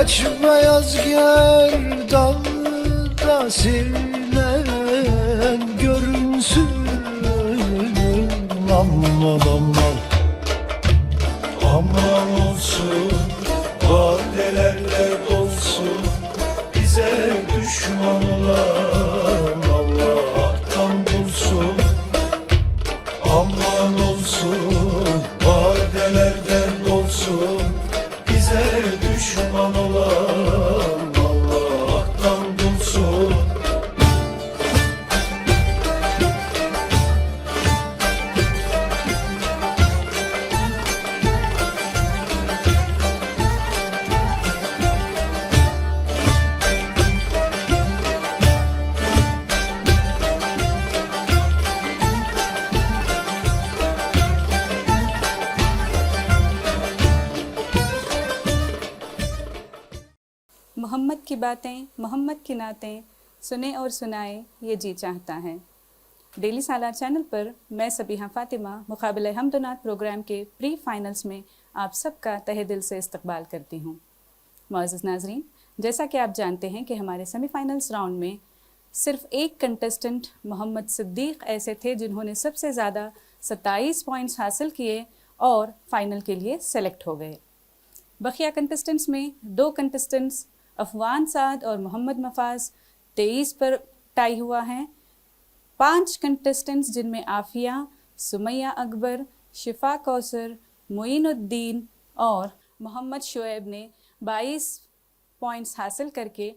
Aç beyaz gerdanlıda sirlen görünsün aman aman. Aman olsun vadelerle dolsun bize düşman olan Allah'tan bulsun. Aman olsun vadelerden dolsun bize düşman olan Allah'tan bulsun. محمد کی باتیں محمد کی نعتیں سنیں اور سنائیں یہ جی چاہتا ہے۔ ڈیلی سالار چینل پر میں سبیحہ فاطمہ مقابلہ حمد و نعت پروگرام کے پری فائنلز میں آپ سب کا تہہ دل سے استقبال کرتی ہوں۔ معزز ناظرین، جیسا کہ آپ جانتے ہیں کہ ہمارے سیمی فائنلز راؤنڈ میں صرف ایک کنٹسٹنٹ محمد صدیق ایسے تھے جنہوں نے سب سے زیادہ 27 پوائنٹس حاصل کیے اور فائنل کے لیے سلیکٹ ہو گئے۔ بقیہ کنٹسٹنٹس میں 2 کنٹسٹنٹس افوان سعد اور محمد مفاز 23 پر ٹائی ہوا ہے۔ 5 کنٹسٹنٹس جن میں عافیہ، سمیہ اکبر، شفا کوثر، معین الدین اور محمد شعیب نے 22 پوائنٹس حاصل کر کے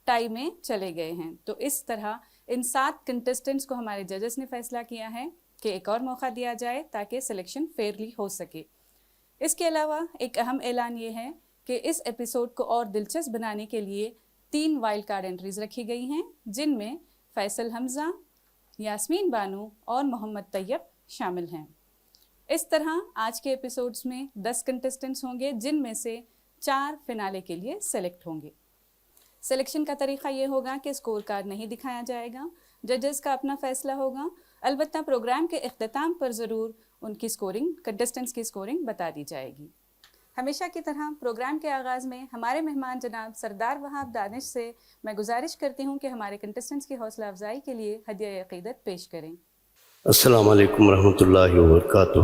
ٹائی میں چلے گئے ہیں۔ تو اس طرح ان 7 کنٹسٹنٹس کو ہمارے ججز نے فیصلہ کیا ہے کہ ایک اور موقع دیا جائے تاکہ سلیکشن فیئرلی ہو سکے۔ اس کے علاوہ ایک اہم اعلان یہ ہے کہ اس ایپیسوڈ کو اور دلچسپ بنانے کے لیے 3 وائلڈ کارڈ انٹریز رکھی گئی ہیں جن میں فیصل حمزہ، یاسمین بانو اور محمد طیب شامل ہیں۔ اس طرح آج کے ایپیسوڈز میں 10 کنٹسٹنٹس ہوں گے جن میں سے 4 فنالے کے لیے سلیکٹ ہوں گے۔ سلیکشن کا طریقہ یہ ہوگا کہ اسکور کارڈ نہیں دکھایا جائے گا، ججز کا اپنا فیصلہ ہوگا، البتہ پروگرام کے اختتام پر ضرور ان کی سکورنگ، کنٹسٹنٹس کی سکورنگ بتا دی جائے گی۔ ہمیشہ کی طرح پروگرام کے آغاز میں ہمارے مہمان جناب سردار وہاب دانش سے میں گزارش کرتی ہوں کہ ہمارے کنٹسٹنٹس کی حوصلہ افزائی کے لیے ہدیہ عقیدت پیش کریں۔ السلام علیکم ورحمۃ اللہ وبرکاتہ۔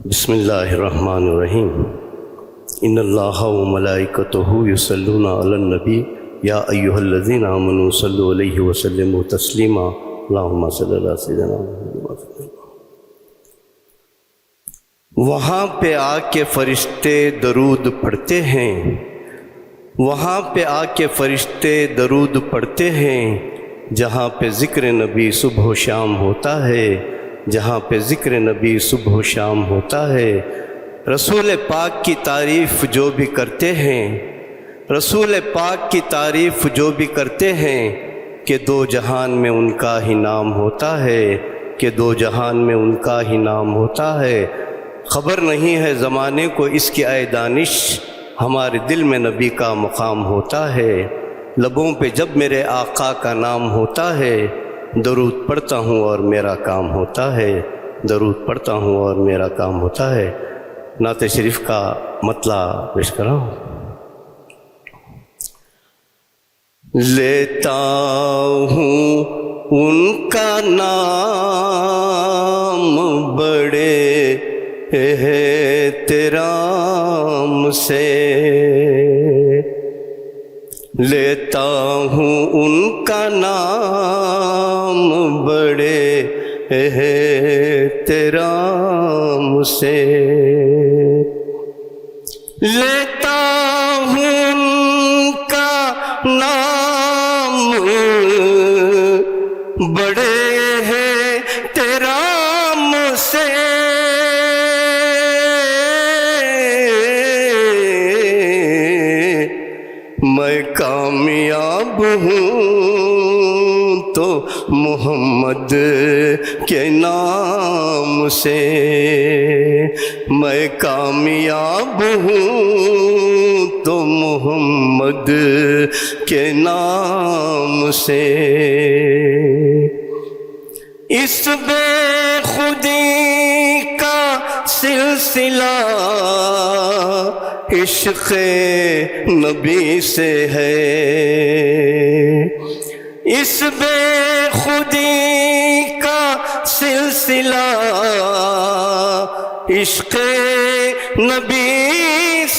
بسم اللہ الرحمن الرحیم۔ ان اللہ وملائکتہ یصلون علی النبی یا ایھا الذین آمنوا صلوا علیہ وسلموا تسلیما اللہم صلی علی سیدنا محمد۔ وہاں پہ آ کے فرشتے درود پڑھتے ہیں، وہاں پہ آ کے فرشتے درود پڑھتے ہیں، جہاں پہ ذکر نبی صبح و شام ہوتا ہے، جہاں پہ ذکر نبی صبح و شام ہوتا ہے۔ رسول پاک کی تعریف جو بھی کرتے ہیں، رسول پاک کی تعریف جو بھی کرتے ہیں کہ 2 جہان میں ان کا ہی نام ہوتا ہے، کہ 2 جہان میں ان کا ہی نام ہوتا ہے۔ خبر نہیں ہے زمانے کو اس کی اے دانش، ہمارے دل میں نبی کا مقام ہوتا ہے۔ لبوں پہ جب میرے آقا کا نام ہوتا ہے، درود پڑھتا ہوں اور میرا کام ہوتا ہے، درود پڑھتا ہوں اور میرا کام ہوتا ہے۔ نعت شریف کا مطلع پیش کر رہا ہوں۔ لیتا ہوں ان کا نام بڑے احترام سے، لیتا ہوں ان کا نام بڑے احترام سے، لیتا ہوں ان کا نام بڑے ہیں تیرا مجھ سے میں کامیاب ہوں تو محمد کے نام سے میں کامیاب ہوں تو محمد کے نام سے اس بے خودی کا سلسلہ عشق نبی سے ہے اس بے خودی کا سلسلہ عشق نبی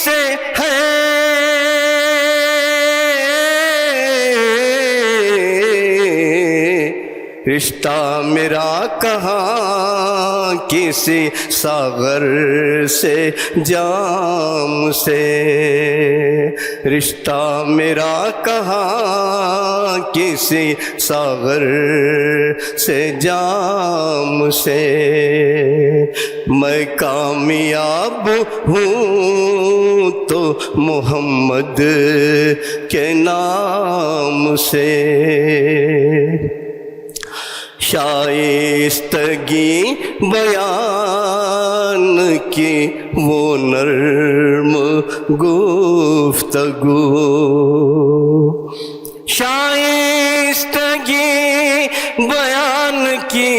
سے ہے رشتہ میرا کہاں کسی ساغر سے جام سے رشتہ میرا کہاں کسی ساغر سے جام سے میں کامیاب ہوں تو محمد کے نام سے شائستگی بیان کی وہ نرم گفتگو شائستگی بیان کی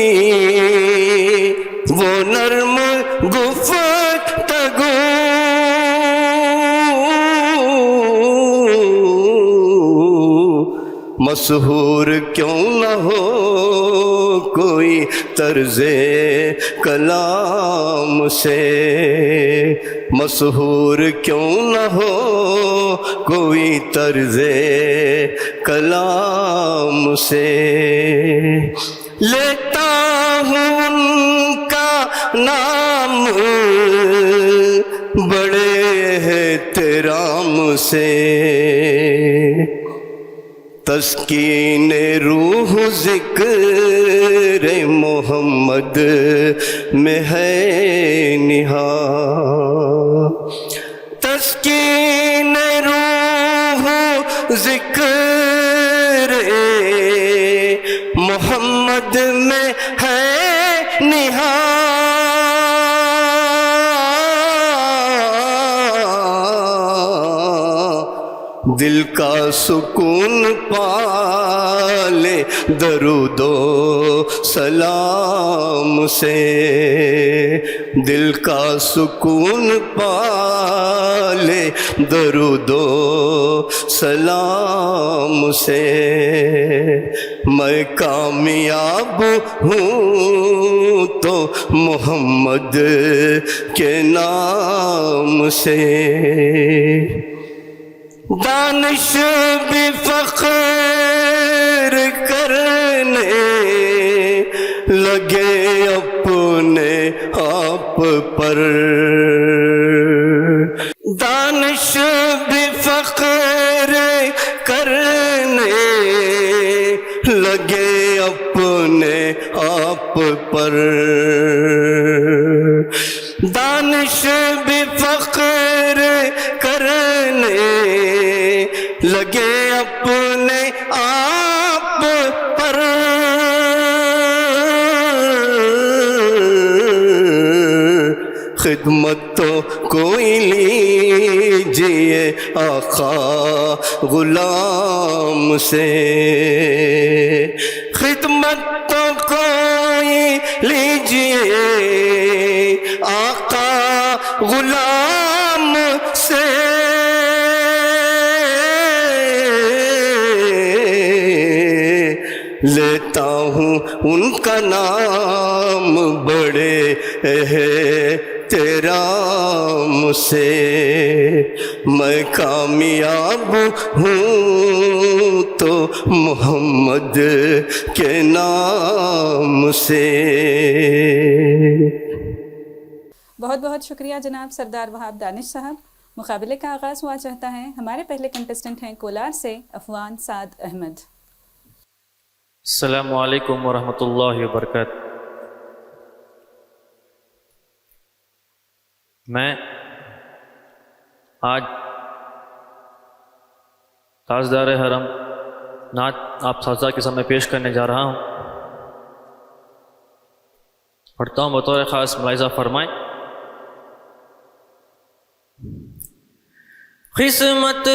وہ نرم گفتگو مسحور کیوں نہ ہو کوئی طرز کلام سے مسحور کیوں نہ ہو کوئی طرز کلام سے لیتا ہوں ان کا نام بڑے احترام سے تسکین روح ذکر محمد میں ہے نہاں تسکین روح ذکر محمد میں ہے نہاں دل کا سکون پالے درود و سلام سے دل کا سکون پالے درود و سلام سے میں کامیاب ہوں تو محمد کے نام سے دانش بھی فخر کرنے لگے اپنے آپ پر دانش بھی فخر کرنے لگے اپنے آپ پر دانش بھی فخر کرنے لگے اپنے آپ پر خدمت تو کوئی لیجئے آقا غلام سے خدمت تو کوئی لیجئے آقا غلام سے لیتا ہوں ان کا نام بڑے احترام سے میں کامیاب ہوں تو محمد کے نام سے بہت بہت شکریہ جناب سردار وہاب دانش صاحب. مقابلے کا آغاز ہوا چاہتا ہے. ہمارے پہلے کنٹسٹنٹ ہیں کولار سے افوان سعد احمد. السلام علیکم ورحمۃ اللہ وبرکاتہ۔ میں آج تاجدار حرم نعت آپ سازا کے سامنے پیش کرنے جا رہا ہوں۔ پڑھتا ہوں، بطور خاص ملاحظہ فرمائیں۔ قسمت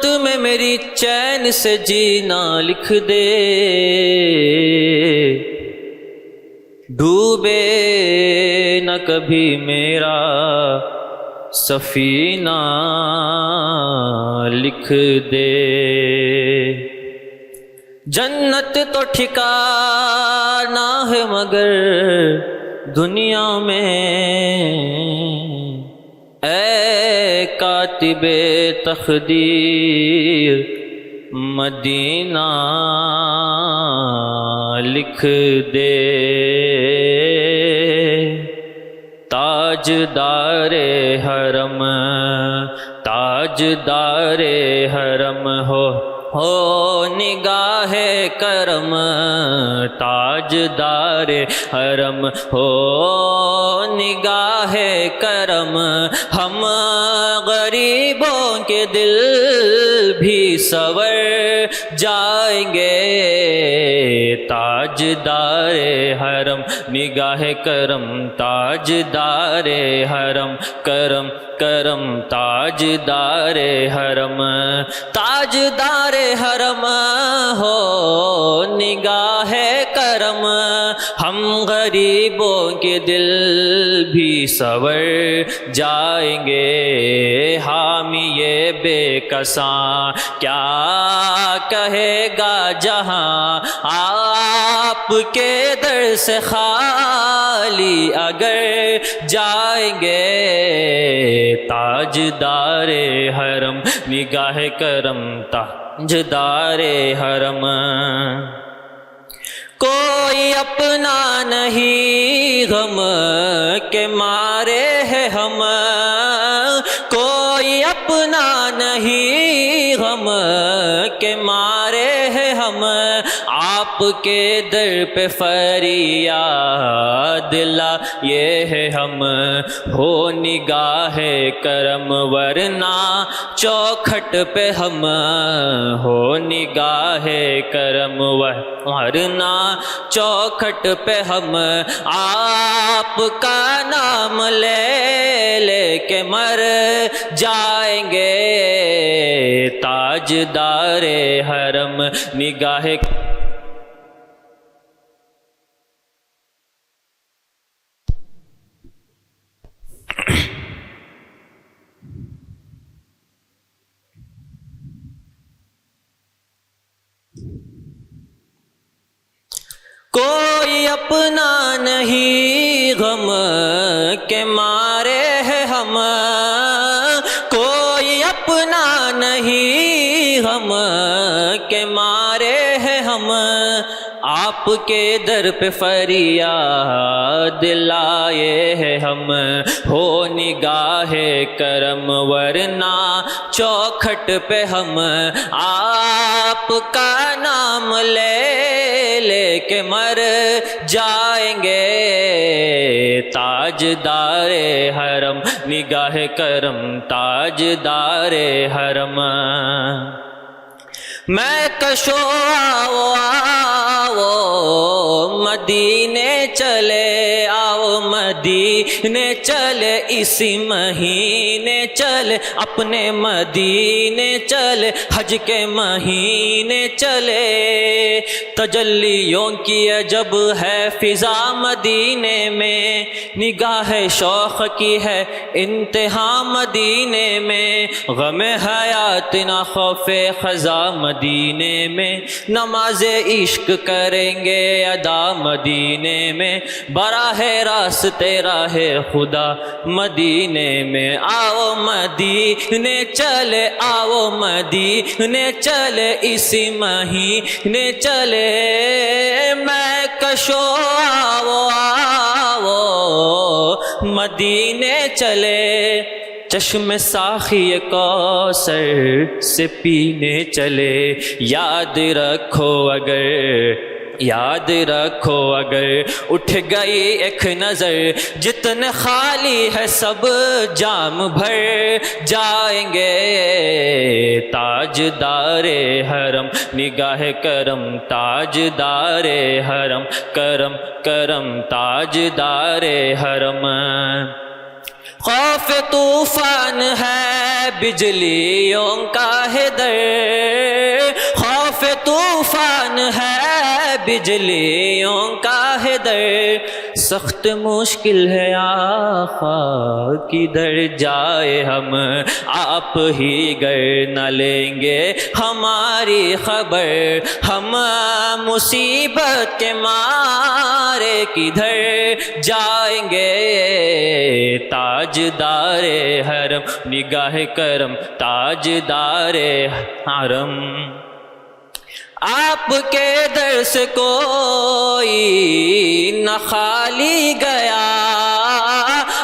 میں میری چین سے جینا لکھ دے، ڈوبے نہ کبھی میرا سفینہ لکھ دے۔ جنت تو ٹھکانہ ہے مگر دنیا میں، اے کاتب تقدیر مدینہ لکھ دے۔ تاجدار حرم ہو نگاہ کرم، تاجدار حرم ہو نگاہ کرم، ہم غریبوں کے دل بھی سنور جائیں گے۔ تاجدار حرم نگاہ کرم، تاجدار حرم کرم کرم، تاجدار حرم ہو نگاہ کرم، ہم غریبوں کے دل بھی سنور جائیں گے۔ حامی یہ بے کساں کیا کہے گا جہاں، آپ کے در سے خالی اگر جائیں گے۔ تاجدار حرم نگاہ کرم، تاجدار حرم، کوئی اپنا نہیں غم کے مارے ہیں ہم، کوئی اپنا نہیں غم کے مارے ہیں ہم، آپ کے در پہ فریاد لائے ہیں ہم۔ ہو نگاہ کرم ورنہ چوکھٹ پہ ہم، ہو نگاہ کرم ورنہ چوکھٹ پہ ہم، آپ کا نام لے لے کے مر جائیں گے۔ تاجدار حرم نگاہ کوئی اپنا نہیں غم کے مارے ہیں ہم، کوئی اپنا نہیں غم کے مارے ہیں ہم، آپ کے در پہ فریاد لائے ہیں ہم۔ ہو نگاہ کرم ورنہ چوکھٹ پہ ہم، آپ کا نام لے لے کے مر جائیں گے۔ تاجدار حرم نگاہ کرم، تاجدار حرم، میں کشو آؤ مدینے چلے، آؤ مدینے چلے، اسی مہینے چلے، اپنے مدینے چلے، حج کے مہینے چلے۔ تجلیوں کی عجب ہے فضا مدینے میں، نگاہ شوق کی ہے انتہا مدینے میں، غم حیات نہ خوف خزا مدینے میں، نماز عشق کریں گے ادا مدینے میں، براہ راست راہ خدا مدینے میں۔ آؤ مدینے چلے، آؤ مدینے چلے، اسی مہینے چلے، میں کشو آؤ مدینے چلے۔ چشم ساخی کوثر سے پینے چلے. یاد رکھو اگر اٹھ گئی ایک نظر جتنے خالی ہے سب جام بھر جائیں گے. تاجدار حرم نگاہ کرم تاجدار حرم کرم کرم تاجدار حرم. خوف طوفان ہے بجلیوں کا ہے در. خوف طوفان ہے بجلیوں کا ہے در. سخت مشکل ہے آقا کدھر جائے ہم. آپ ہی گر نہ لیں گے ہماری خبر. ہم مصیبت کے مارے کدھر جائیں گے. تاجدار حرم نگاہ کرم تاجدار حرم. آپ کے در سے کوئی نہ خالی گیا.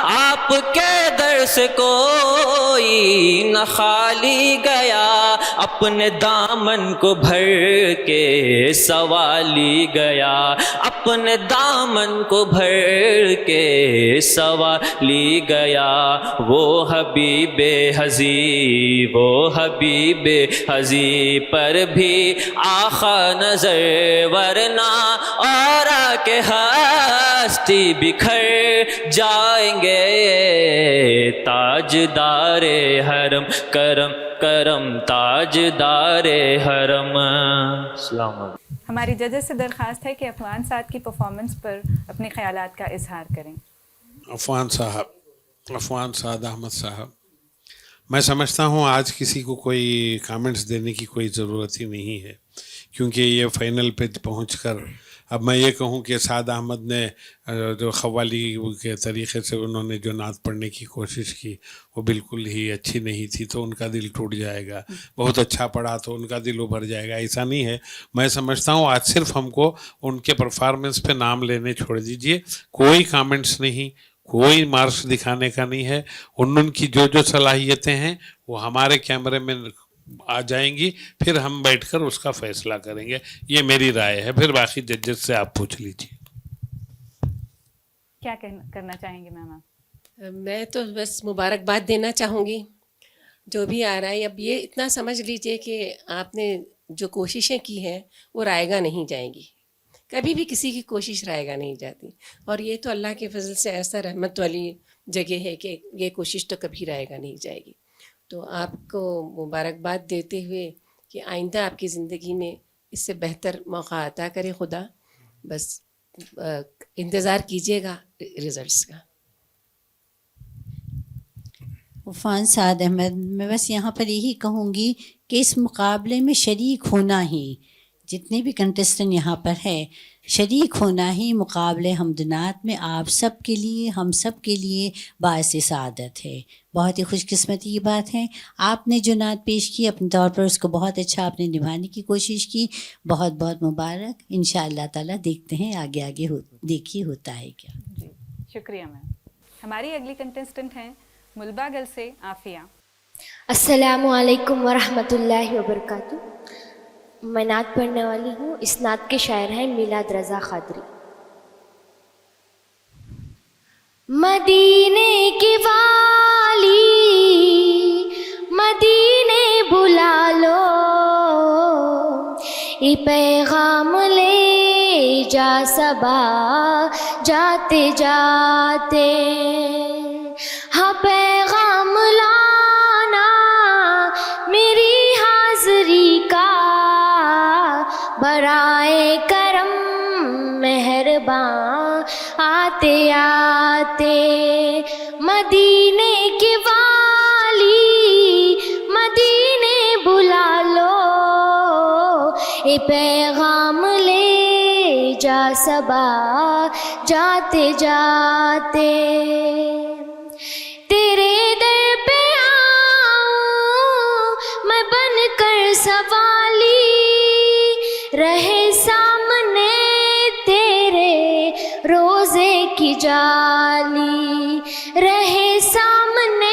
آپ کے در سے کوئی نہ خالی گیا. اپنے دامن کو بھر کے سوالی گیا. اپنے دامن کو بھر کے سوالی گیا. وہ حبیب حضی پر بھی آخا نظر ورنہ اور کے ہستی بکھر جائیں گے. تاجدار حرم کرم کرم تاجدار حرم. السلام علیکم. ہماری ججز سے درخواست ہے کہ عفان سعد کی پرفارمنس پر اپنے خیالات کا اظہار کریں. عفان سعد احمد صاحب، میں سمجھتا ہوں آج کسی کو کوئی کامنٹس دینے کی کوئی ضرورت ہی نہیں ہے، کیونکہ یہ فائنل پہ پہنچ کر اب میں یہ کہوں کہ سعد احمد نے جو قوالی کے طریقے سے انہوں نے جو نعت پڑھنے کی کوشش کی وہ بالکل ہی اچھی نہیں تھی، تو ان کا دل ٹوٹ جائے گا. بہت اچھا پڑھا تو ان کا دل ابھر جائے گا، ایسا نہیں ہے. میں سمجھتا ہوں آج صرف ہم کو ان کے پرفارمنس پہ نام لینے چھوڑ دیجئے. کوئی کامنٹس نہیں، کوئی مارکس دکھانے کا نہیں ہے. ان کی جو صلاحیتیں ہیں وہ ہمارے کیمرے میں آ جائیں گی، پھر ہم بیٹھ کر اس کا فیصلہ کریں گے. یہ میری رائے ہے. پھر باقی ججز سے آپ پوچھ لیجیے. کیا کرنا چاہیں گے میم آپ؟ میں تو بس مبارکباد دینا چاہوں گی جو بھی آ رہا ہے. اب یہ اتنا سمجھ لیجئے کہ آپ نے جو کوششیں کی ہیں وہ رائے گاہ نہیں جائیں گی. کبھی بھی کسی کی کوشش رائے گاہ نہیں جاتی، اور یہ تو اللہ کے فضل سے ایسا رحمت والی جگہ ہے کہ یہ کوشش تو کبھی رائے گاہ نہیں جائے گی. تو آپ کو مبارکباد دیتے ہوئے کہ آئندہ آپ کی زندگی میں اس سے بہتر موقع عطا کرے خدا. بس انتظار کیجیے گا ریزلٹس کا. عفان سعد احمد، میں بس یہاں پر یہی کہوں گی کہ اس مقابلے میں شریک ہونا ہی، جتنے بھی کنٹسٹنٹ یہاں پر ہے، شریک ہونا ہی مقابلے حمدنات میں آپ سب کے لیے، ہم سب کے لیے باعث سعادت ہے. بہت ہی خوش قسمتی کی بات ہے. آپ نے جو نعت پیش کی اپنے طور پر اس کو بہت اچھا آپ نے نبھانے کی کوشش کی. بہت بہت مبارک. انشاءاللہ تعالیٰ دیکھتے ہیں آگے دیکھیے ہوتا ہے کیا. جی شکریہ میم. ہماری اگلی کنٹسٹنٹ ہیں ملبہ گل سے عافیہ. السلام علیکم ورحمۃ اللہ وبرکاتہ. میں نعت پڑھنے والی ہوں. اس نعت کے شاعر ہیں میلاد رضا قادری. مدینے کی والی مدینے بلا لو، یہ پیغام لے جا صبا جاتے جاتے. ہاں پیغام لانا میری حاضری کا، برائے کرم مہرباں آتے آتے. مدینے کی والی مدینے بلا لو، اے پیغام لے جا صبا جاتے جاتے. تیرے در پہ آؤں میں بن کر سوالی، رہے سامنے تیرے روزے کی جالی، رہے سامنے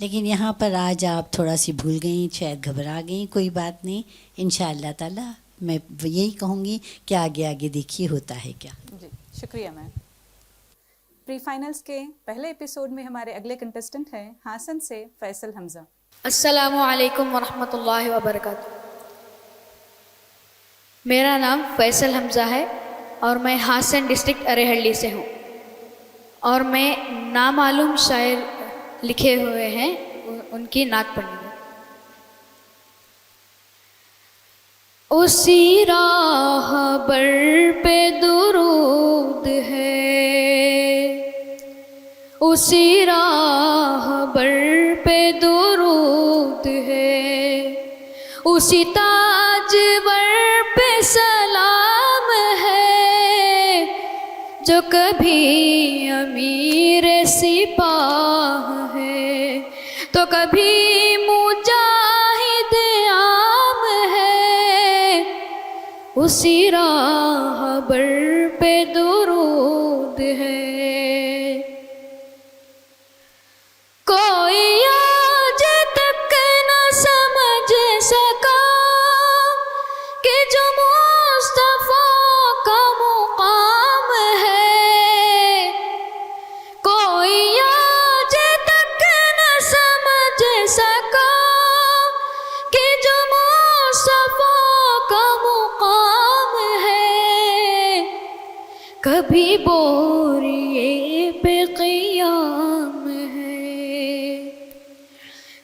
لیکن یہاں پر آج آپ تھوڑا سی بھول گئیں، شاید گھبرا گئیں، کوئی بات نہیں، انشاءاللہ تعالی میں یہی کہوں گی کہ آگے آگے دیکھیے ہوتا ہے کیا. جی شکریہ میم. پری فائنلز کے پہلے ایپیسوڈ میں ہمارے اگلے کنٹسٹنٹ ہیں ہاسن سے فیصل حمزہ. السلام علیکم ورحمۃ اللہ وبرکاتہ. میرا نام فیصل حمزہ ہے اور میں ہاسن ڈسٹرکٹ ارے سے ہوں، اور میں نامعلوم شاعر لکھے ہوئے ہیں ان کی نعت پڑھنی ہے. اسی راہ بر پہ درود ہے، اسی راہ بر پہ درود ہے، اسی تاج بر پہ سلام ہے، جو کبھی امیر سپاہ ہے تو کبھی مجاہد عام ہے. اسی راہ بر پہ درود ہے. کوئی آج تک نہ سمجھ سکا کہ جو مصطفیٰ کا مقام ہے، کوئی آج تک نہ سمجھ سکا کہ جو مصطفیٰ کا مقام ہے. کبھی بوریے پہ قیام ہے،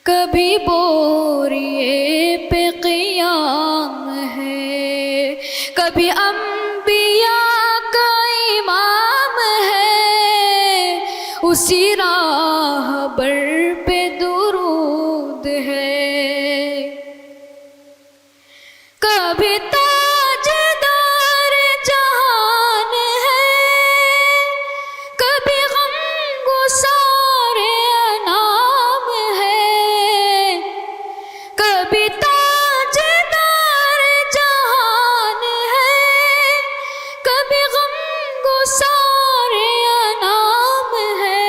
کبھی بوریے پہ قیام ہے، کبھی انبیاء کا امام ہے. اسی راہ بر پہ درود ہے. کبھی تاجدار جہان ہے، کبھی غم گسار انام ہے. کبھی تاجدار جہان ہے، کبھی غم گسار انام ہے.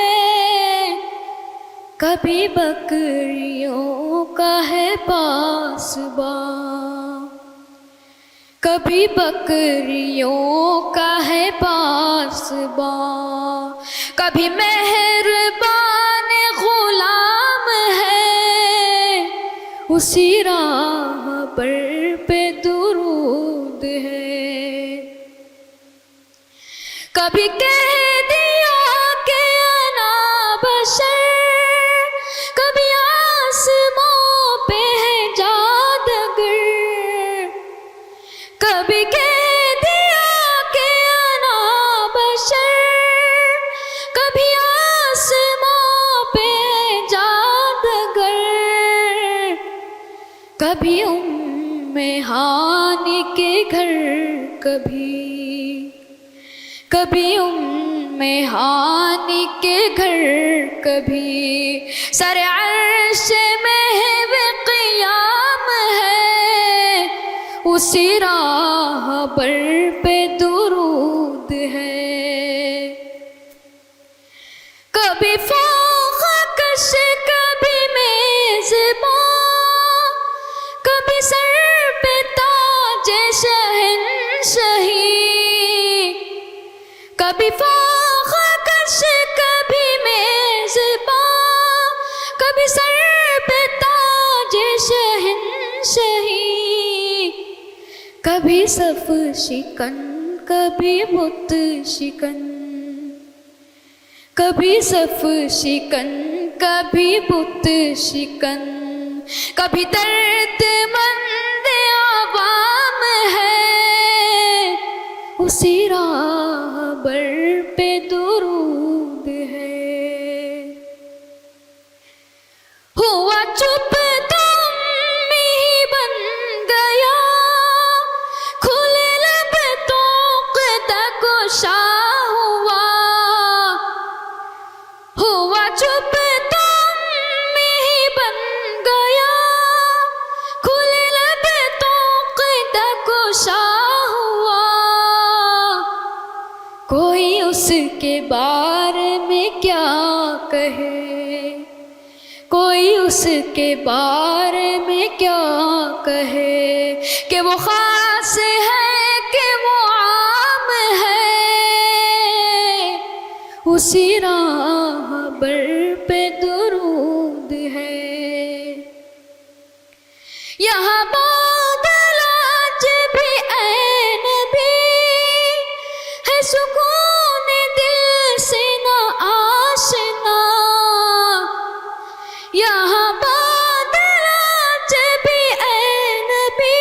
کبھی بکریوں کا ہے پاسباں، کبھی بکریوں کا ہے پاسباں، کبھی مہربان غلام ہے. اسی راہ پر پہ درود ہے. کبھی کہہ دیا کہ انا بشر، کبھی آسماں پہ ہے جادگر. کبھی کہہ دیا کہ انا بشر، کبھی آسماں پہ ہے جادگر. کبھی ہانی کے گھر، کبھی ہانی کے گھر، کبھی سر عرش محو قیام ہے. اسی راہ پر پہ درود ہے. کبھی فوق کش، کبھی میزباں، کبھی سر پہ تاج شہنشہی. کبھی فوق کش، کبھی میزباں، کبھی سر پہ تاج شہنشہی. کبھی صف شکن، کبھی بت شکن، کبھی صف شکن، کبھی بت شکن. کبھی درد مند عوام ہے. اسی راہ بر پہ درود ہے. ہوا چپ تو امی بن گیا، کھلے لب تو قدہ گشا ہوا. ہوا چپ تو امی بن گیا، کھلے لب تو قدہ گشا ہوا. کوئی اس کے بارے میں کیا کہے، کوئی اس کے بارے میں کیا کہے کہ وہ خاص ہے کہ وہ عام ہے، اسی راہ بر پہ درود ہے۔ یہاں بادل آج بھی اے نبی ہے، سکون دل سے نہ آشنا، یہاں بادل آج بھی اے نبی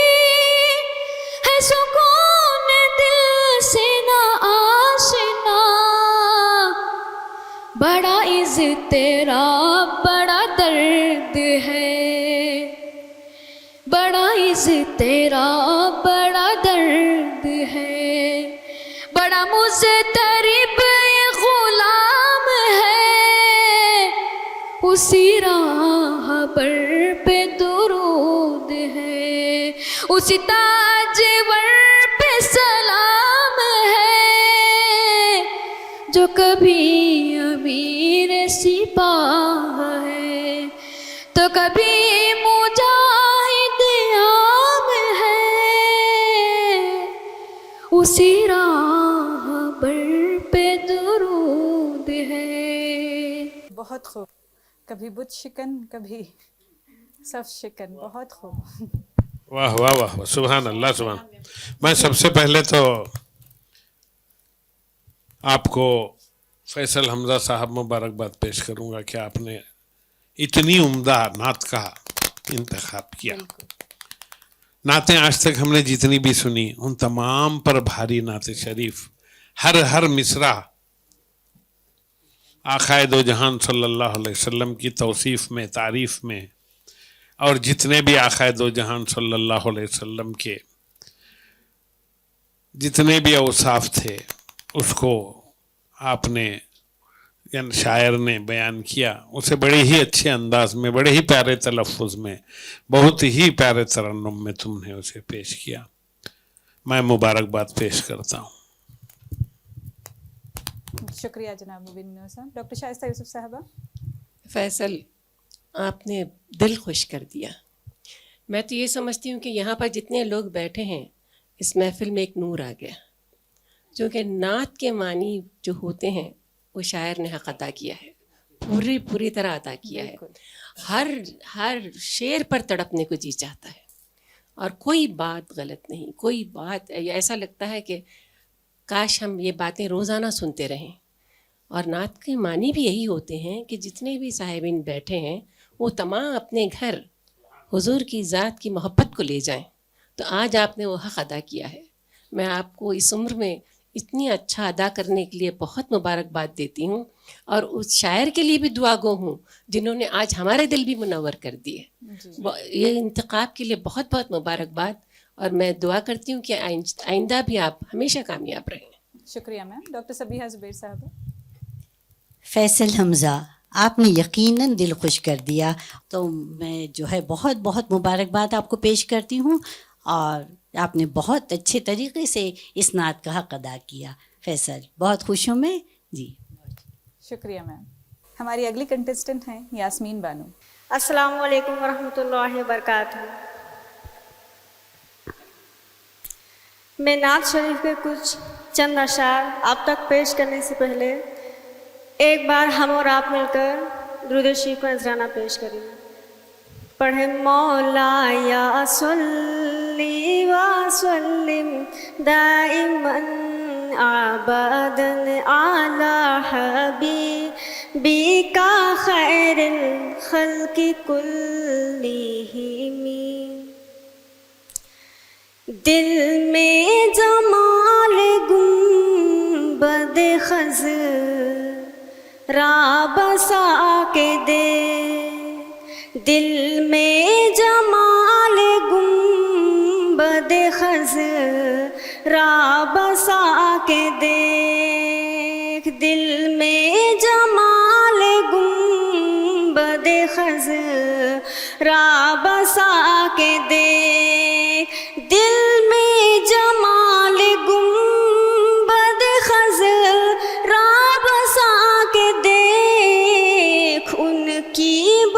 ہے، سکون دل سے نہ آشنا، بڑا اضطراب بڑا درد ہے، بڑا اضطراب بڑا درد ہے، بڑا مضطرب یہ غلام ہے، اسی راہ پر پہ درود ہے، اسی تاجور پہ سلام ہے، جو کبھی امیر سپاہ ہے تو کبھی مجاہد عام ہے، اسی راہ پر پہ درود ہے۔ بہت خوب، کبھی بت شکن کبھی صف شکن، بہت خوب۔ واہ واہ واہ واہ، سبحان اللہ سبحان۔ میں سب سے پہلے تو آپ کو فیصل حمزہ صاحب مبارکباد پیش کروں گا کہ آپ نے اتنی عمدہ نعت کا انتخاب کیا۔ نعتیں آج تک ہم نے جتنی بھی سنی ان تمام پر بھاری نعت شریف، ہر مصرع آقائے دو جہان صلی اللہ علیہ وسلم کی توصیف میں، تعریف میں، اور جتنے بھی آقائے دو جہان صلی اللہ علیہ وسلم کے جتنے بھی اوصاف تھے اس کو آپ نے یعنی شاعر نے بیان کیا، اسے بڑے ہی اچھے انداز میں، بڑے ہی پیارے تلفظ میں، بہت ہی پیارے ترنم میں تم نے اسے پیش کیا۔ میں مبارکباد پیش کرتا ہوں۔ شکریہ جناب مبین صاحب۔ ڈاکٹر شائستہ یوسف صاحبہ۔ فیصل، آپ نے دل خوش کر دیا۔ میں تو یہ سمجھتی ہوں کہ یہاں پر جتنے لوگ بیٹھے ہیں اس محفل میں ایک نور آ گیا، کیونکہ نعت کے معنی جو ہوتے ہیں وہ شاعر نے حق ادا کیا ہے، پوری طرح ادا کیا ہے۔ ہر شعر پر تڑپنے کو جی چاہتا ہے، اور کوئی بات غلط نہیں، کوئی بات ایسا لگتا ہے کہ کاش ہم یہ باتیں روزانہ سنتے رہیں۔ اور نعت کے معنی بھی یہی ہوتے ہیں کہ جتنے بھی صاحبین بیٹھے ہیں وہ تمام اپنے گھر حضور کی ذات کی محبت کو لے جائیں۔ تو آج آپ نے وہ حق ادا کیا ہے۔ میں آپ کو اس عمر میں اتنی اچھا ادا کرنے کے لیے بہت مبارکباد دیتی ہوں، اور اس شاعر کے لیے بھی دعا گو ہوں جنہوں نے آج ہمارے دل بھی منور کر دیے۔ یہ انتخاب کے لیے بہت بہت مبارکباد، اور میں دعا کرتی ہوں کہ آئندہ بھی آپ ہمیشہ کامیاب رہیں۔ شکریہ میم۔ ڈاکٹر سبیحہ زبیر صاحبہ۔ فیصل حمزہ، آپ نے یقیناً دل خوش کر دیا، تو میں جو ہے بہت بہت مبارکباد آپ کو پیش کرتی ہوں، اور آپ نے بہت اچھے طریقے سے اس نعت کا حق ادا کیا۔ فیصل، بہت خوش ہوں میں جی۔ شکریہ میم۔ ہماری اگلی کنٹسٹنٹ ہیں یاسمین بانو۔ السلام علیکم ورحمۃ اللہ وبرکاتہ۔ میں نعت شریف کے کچھ چند اشعار آپ تک پیش کرنے سے پہلے ایک بار ہم اور آپ مل کر درود شریف کا نذرانہ پیش کریں۔ پڑھیں مولا یا صلی وسلم دائما ابدا علی حبیبک خیر الخلق کلہم۔ دل میں جمال گنبد خضرا بسا کے دے، دل میں جمال گنبد خضرا بسا کے دیکھ، دل میں جمال گنبد خضرا بسا کے دیکھ، دل میں جمال گنبد خضرا بسا کے دیکھ، ان کی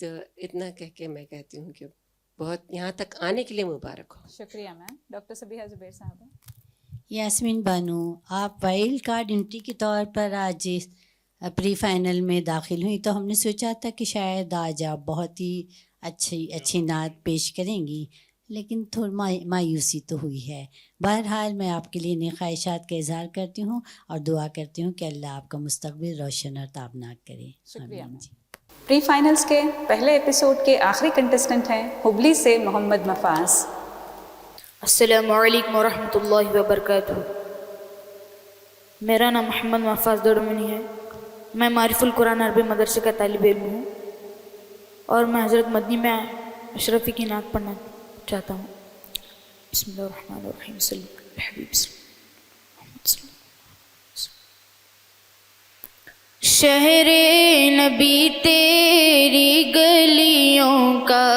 تو اتنا کہہ کے میں کہتی ہوں کہ بہت یہاں تک آنے کے لیے مبارک ہو. شکریہ میم. ڈاکٹر صبیحہ زبیر صاحبہ. یاسمین بانو، آپ وائلڈ کارڈ انٹری کے طور پر آج پری فائنل میں داخل ہوئی، تو ہم نے سوچا تھا کہ شاید آج آپ بہت ہی اچھی نعت پیش کریں گی، لیکن تھوڑی مایوسی تو ہوئی ہے. بہرحال میں آپ کے لیے نیک خواہشات کا اظہار کرتی ہوں اور دعا کرتی ہوں کہ اللہ آپ کا مستقبل روشن اور تابناک کرے. شکریہ آمین جی. پری فائنلز کے پہلے ایپیسوڈ کے آخری کنٹسٹنٹ ہیں ہبلی سے محمد مفاز. السلام علیکم ورحمۃ اللہ وبرکاتہ. میرا نام محمد مفاز دوڑمنی ہے. میں معرف القرآن عربی مدرسے کا طالب علم ہوں اور میں حضرت مدنی میں اشرفی کی نعت پڑھنا چاہتا ہوں. بسم اللہ الرحمن الرحیم. صلی اللہ علیہ حبیب صلی شہر نبی تیری گلیوں کا،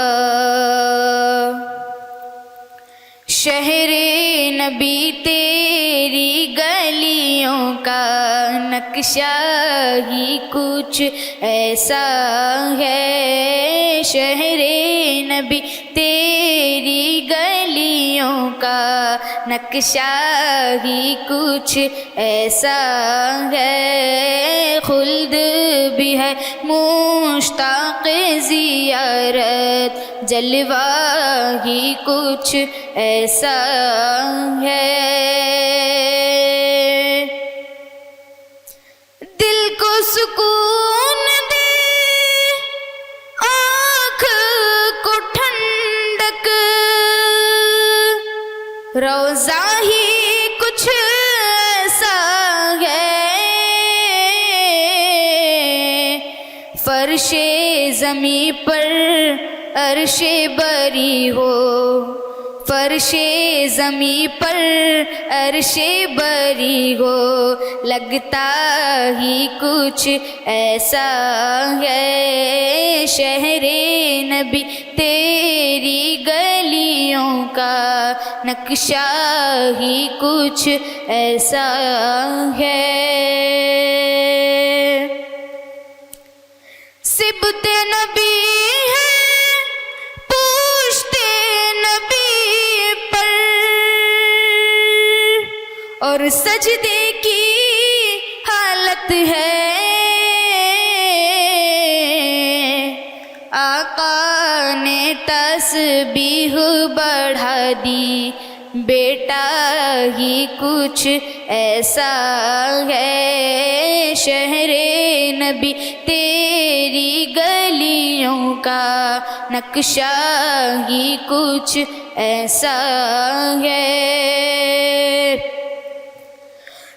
شہر نبی تیری گلیوں کا نقشہ ہی کچھ ایسا ہے. شہر نبی تیری گلیوں کا نقشہ ہی کچھ ایسا ہے. خلد بھی ہے مشتاق زیارت، جلوہ ہی کچھ ایسا ہے. دل کو سکون دے، آنکھ کو ٹھنڈک، روضہ ہی کچھ ایسا ہے. فرش زمیں پر عرش بری ہو، فرش زمیں پر عرش بری ہو، لگتا ہی کچھ ایسا ہے. شہر نبی تیری گلیوں کا نقشہ ہی کچھ ایسا ہے. سبت نبی ہے پوچھتے نبی پر، اور سجدے کی حالت ہے. آقا نے تسبیح بڑھا دی، بیٹا ہی کچھ ایسا ہے. شہر نبی تیری گلیوں کا نقشہ ہی کچھ ایسا ہے.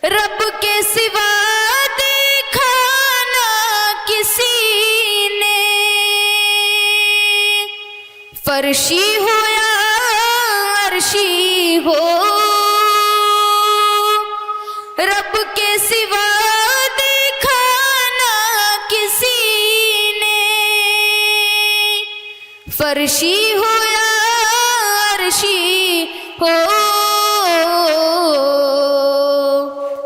رب کے سوا دیکھا نہ کسی نے، فرشی ہو یا عرشی ہو. رب کے سوا دیکھا نہ کسی نے، فرشی ہو یا عرشی ہو.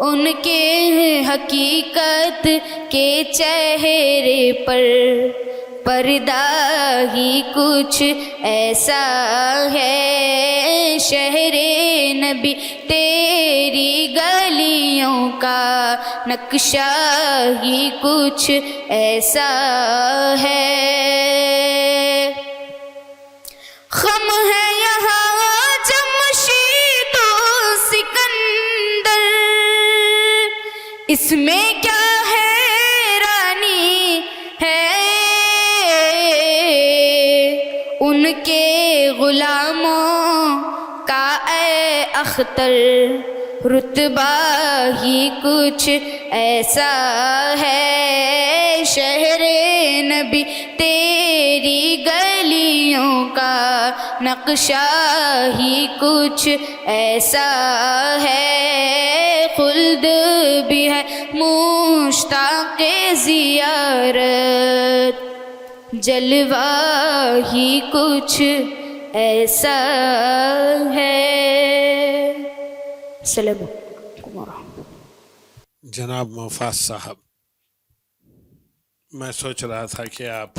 ان کے حقیقت کے چہرے پر پردہ ہی کچھ ایسا ہے. شہر نبی تیری گلیوں کا نقشہ ہی کچھ ایسا ہے. خم ہے یہاں جمشید و سکندر، اس میں کیا حیرانی ہے. ان کے غلاموں کا اے اختر رتبہ ہی کچھ ایسا ہے. شہر نبی تیری گلیوں کا نقشہ ہی کچھ ایسا ہے. خلد بھی ہے مشتاق زیارت، جلوہ ہی کچھ ایسا ہے. السلام علیکم ورحمۃ اللہ. جناب مفاز صاحب، میں سوچ رہا تھا کہ آپ